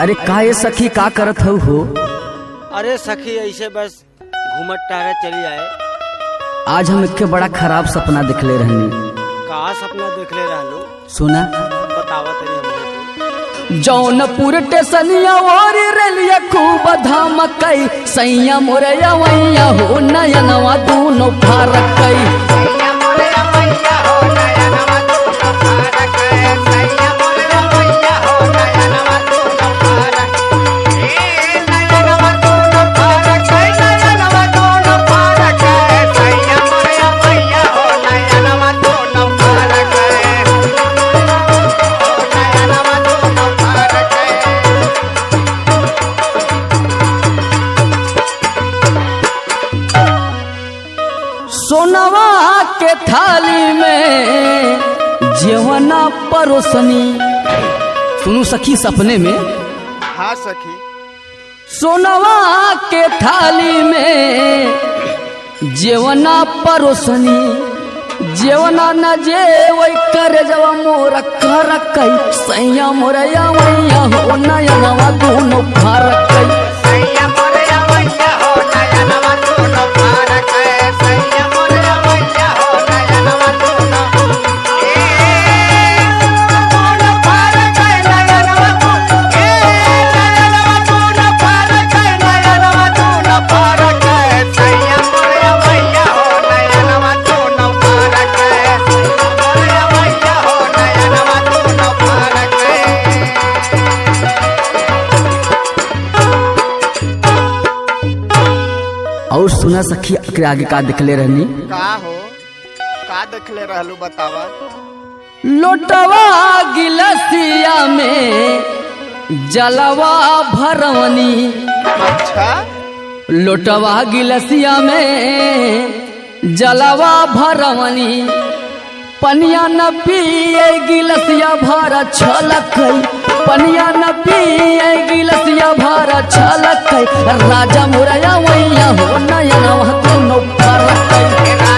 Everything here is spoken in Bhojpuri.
अरे का ये सखी का करत हो? अरे सखी ऐसे बस घूमत टहरे चली आए। आज हम एक बड़ा खराब सपना दिखले रहनी। का सपना देख ले रहलो? सुना बतावा तनी हमको। जौनपुर टेसनिया और रेलिया खूब धमकई सैया मोरया वैया हो नयनवा दोनों फरकई। सोनवा के थाली में जेवना परोसनी। सुनो सखी सपने में। हाँ सखी। सोनवा के थाली में जेवना परोसनी जेवना न जेवै कर जवा मोर करकई सैया मोरया वैया हो नयनवा दोनों फरकई। और सुना सखी के आगे का दिखले रहनी। का हो का देखले रहलू बतावा। लोटवा गिलसिया में जलवा भरवनी। अच्छा। लोटवा गिलसिया में जलवा भरवनी पनिया न पिए गिलसिया भर छलकई पनिया न पिए गिलसिया भर छलकई राजा मोरया वैया हो नयनवा दोनों फरकई।